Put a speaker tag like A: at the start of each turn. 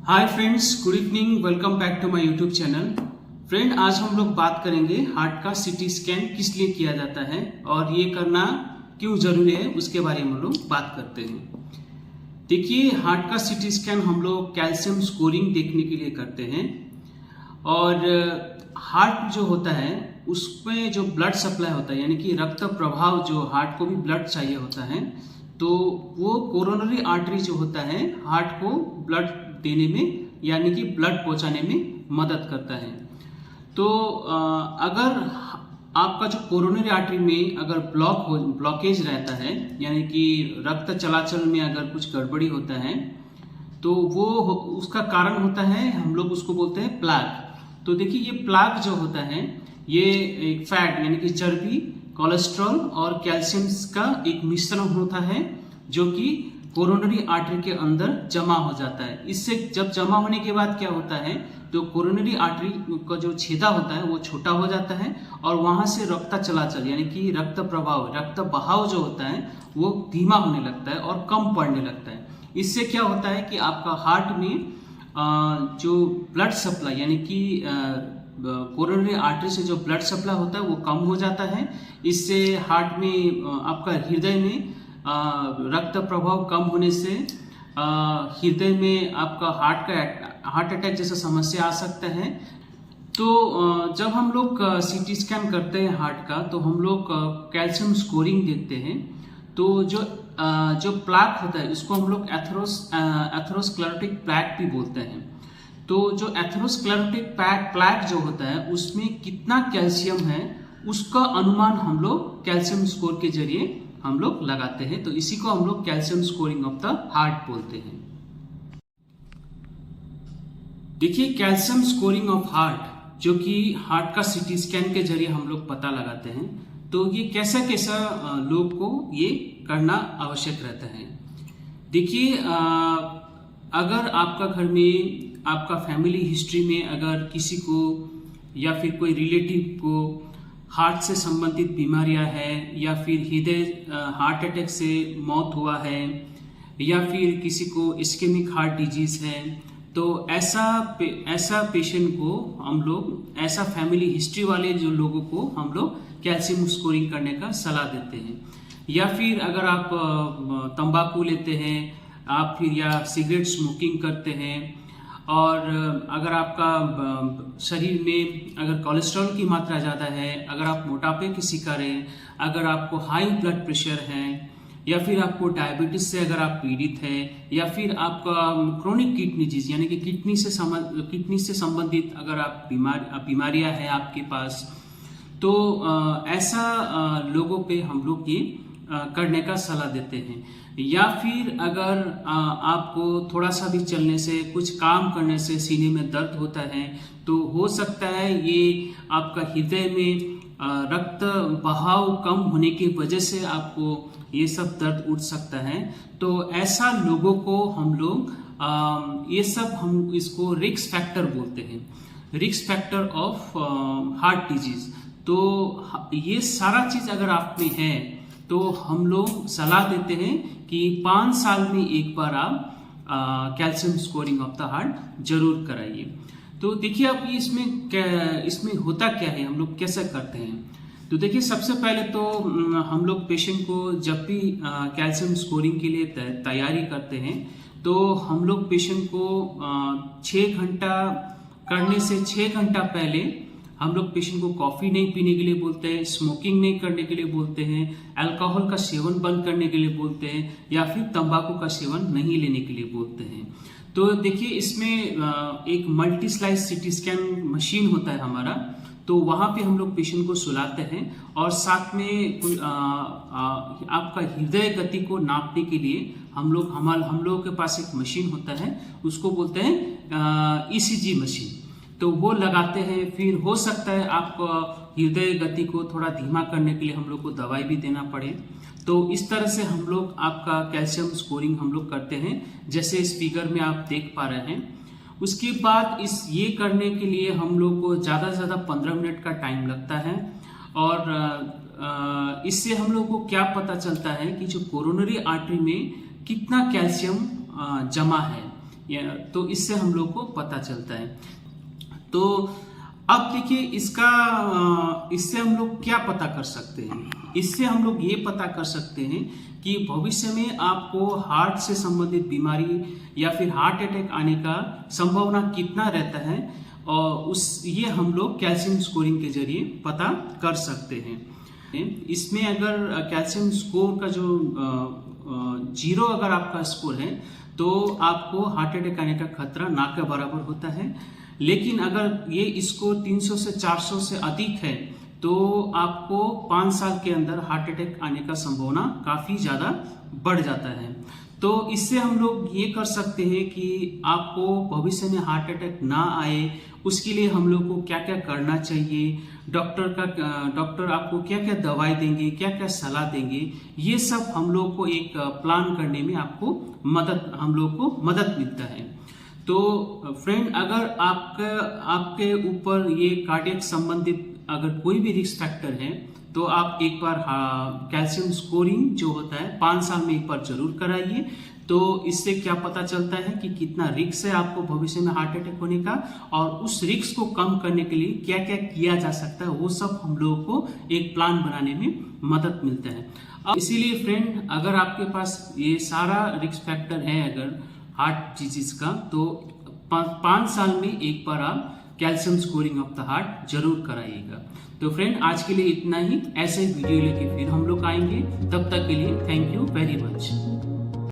A: Hi friends, good evening. Welcome back to my YouTube channel. Friend, आज हम लोग बात करेंगे हार्ट का सीटी स्कैन किस लिए किया जाता है और ये करना क्यों जरूरी है, उसके बारे में हम लोग बात करते हैं। देखिए, हार्ट का सीटी स्कैन हम लोग कैल्शियम स्कोरिंग देखने के लिए करते हैं और हार्ट जो होता है उसमें जो ब्लड सप्लाई होता है, यानी कि रक्त प्रवाह, जो हार्ट को भी ब्लड चाहिए होता है, तो वो कोरोनरी आर्टरी जो होता है हार्ट को ब्लड देने में, यानी कि ब्लड पहुंचाने में मदद करता है। तो अगर आपका जो कोरोनरी आर्टरी में अगर ब्लॉकेज रहता है, यानी कि रक्त चलाचल में अगर कुछ गड़बड़ी होता है, तो वो उसका कारण होता है, हम लोग उसको बोलते हैं प्लाग। तो देखिए, ये प्लाग जो होता है ये एक फैट, यानी कि चर्बी, कोलेस्ट्रॉल और कैल्शियम का एक मिश्रण होता है जो कि कोरोनरी आर्टरी के अंदर जमा हो जाता है। इससे जब जमा होने के बाद क्या होता है, तो कोरोनरी आर्टरी का जो छेदा होता है वो छोटा हो जाता है और वहां से रक्त चलाचल, यानी कि रक्त प्रवाह, रक्त बहाव जो होता है वो धीमा होने लगता है और कम पड़ने लगता है। इससे क्या होता है कि आपका हार्ट में जो ब्लड सप्लाई, यानी कि कोरोनरी आर्टरी से जो ब्लड सप्लाई होता है वो कम हो जाता है। इससे हार्ट में, आपका हृदय में रक्त प्रवाह कम होने से हृदय में आपका हार्ट अटैक जैसा समस्या आ सकता है। तो जब हम लोग सीटी स्कैन करते हैं हार्ट का, तो हम लोग कैल्शियम स्कोरिंग देखते हैं। तो जो प्लाक होता है उसको हम लोग एथेरोस्क्लेरोटिक प्लैक भी बोलते हैं। तो जो एथेरोस्क्लेरोटिक प्लैक जो होता है उसमें कितना कैल्शियम है उसका अनुमान हम लोग कैल्शियम स्कोर के जरिए हम लोग लगाते हैं। तो इसी को हम लोग calcium scoring of the heart बोलते हैं। देखिए, कैल्शियम स्कोरिंग ऑफ हार्ट जो कि हार्ट का सीटी स्कैन के जरिए हम लोग पता लगाते हैं, तो ये कैसा कैसा लोग को ये करना आवश्यक रहता है। देखिए, अगर आपका घर में, आपका फैमिली हिस्ट्री में अगर किसी को या फिर कोई रिलेटिव को हार्ट से संबंधित बीमारियां हैं, या फिर हृदय हार्ट अटैक से मौत हुआ है, या फिर किसी को इस्केमिक हार्ट डिजीज है, तो ऐसा पेशेंट को हम लोग, ऐसा फैमिली हिस्ट्री वाले जो लोगों को हम लोग कैल्शियम स्कोरिंग करने का सलाह देते हैं। या फिर अगर आप तंबाकू लेते हैं, आप फिर या सिगरेट स्मोकिंग करते हैं, और अगर आपका शरीर में अगर कोलेस्ट्रॉल की मात्रा ज़्यादा है, अगर आप मोटापे की शिकार हैं, अगर आपको हाई ब्लड प्रेशर है, या फिर आपको डायबिटीज से अगर आप पीड़ित हैं, या फिर आपका क्रोनिक किडनी डिजीज, यानी कि किडनी से संबंधित अगर आप बीमारियां हैं आपके पास, तो ऐसा लोगों पे हम लोग ये करने का सलाह देते हैं। या फिर अगर आपको थोड़ा सा भी चलने से, कुछ काम करने से सीने में दर्द होता है, तो हो सकता है ये आपका हृदय में रक्त बहाव कम होने की वजह से आपको ये सब दर्द उठ सकता है। तो ऐसा लोगों को हम लोग हम इसको रिस्क फैक्टर बोलते हैं, risk factor of heart disease. तो ये सारा चीज अगर आप में है तो हम लोग सलाह देते हैं कि 5 साल में एक बार आप calcium scoring of the heart जरूर कराइए। तो देखिए, अब इसमें होता क्या है, हम लोग कैसे करते हैं। तो देखिए, सबसे पहले तो हम लोग पेशेंट को जब भी कैल्शियम स्कोरिंग के लिए तैयारी करते हैं, तो हम लोग पेशेंट को 6 घंटा करने से 6 घंटा पहले हम लोग पेशेंट को कॉफी नहीं पीने के लिए बोलते हैं, स्मोकिंग नहीं करने के लिए बोलते हैं, अल्कोहल का सेवन बंद करने के लिए बोलते हैं, या फिर तंबाकू का सेवन नहीं लेने के लिए बोलते हैं। तो देखिए, इसमें एक multi slice CT scan machine होता है हमारा, तो वहां पे हम लोग पेशेंट को सुलाते हैं और साथ में आपका हृदय गति को नापने के लिए हम लोगों के पास एक मशीन होता है, उसको बोलते हैं ईसीजी मशीन। तो वो लगाते हैं। फिर हो सकता है आपको हृदय गति को थोड़ा धीमा करने के लिए हम लोग को दवाई भी देना पड़े। तो इस तरह से हम लोग आपका कैल्शियम स्कोरिंग हम लोग करते हैं, जैसे इस फिगर में आप देख पा रहे हैं। उसके बाद ये करने के लिए हम लोग को ज़्यादा से ज़्यादा 15 मिनट का टाइम लगता है। और इससे हम लोग को क्या पता चलता है कि जो कोरोनरी आर्टरी में कितना कैल्शियम जमा है, तो इससे हम लोग को पता चलता है। तो अब देखिए इससे हम लोग क्या पता कर सकते हैं। इससे हम लोग ये पता कर सकते हैं कि भविष्य में आपको हार्ट से संबंधित बीमारी या फिर हार्ट अटैक आने का संभावना कितना रहता है, और ये हम लोग कैल्शियम स्कोरिंग के जरिए पता कर सकते हैं। इसमें अगर कैल्शियम स्कोर का जो 0 अगर आपका स्कोर है तो आपको हार्ट अटैक आने का खतरा ना के बराबर होता है। लेकिन अगर ये स्कोर 300 से 400 से अधिक है तो आपको 5 साल के अंदर हार्ट अटैक आने का संभावना काफी ज्यादा बढ़ जाता है। तो इससे हम लोग ये कर सकते हैं कि आपको भविष्य में हार्ट अटैक ना आए, उसके लिए हम लोग को क्या क्या करना चाहिए, डॉक्टर आपको क्या क्या दवाई देंगे, क्या क्या सलाह देंगे, ये सब हम लोग को एक प्लान करने में हम लोग को मदद मिलता है। तो फ्रेंड, अगर आपके ऊपर ये कार्डियक संबंधित अगर कोई भी रिस्क फैक्टर है तो आप एक बार कैल्शियम स्कोरिंग जो होता है 5 साल में एक बार जरूर कराइए। तो इससे क्या पता चलता है कि कितना रिस्क है आपको भविष्य में हार्ट अटैक होने का, और उस रिस्क को कम करने के लिए क्या क्या किया जा सकता है, वो सब हम लोगों को एक प्लान बनाने में मदद मिलता है। अब इसीलिए फ्रेंड, अगर आपके पास ये सारा रिस्क फैक्टर है अगर हार्ट डिजीज का, तो 5 साल में एक बार आप calcium scoring of the heart जरूर कराइएगा। तो फ्रेंड, आज के लिए इतना ही। ऐसे वीडियो लेके फिर हम लोग आएंगे, तब तक के लिए थैंक यू वेरी मच।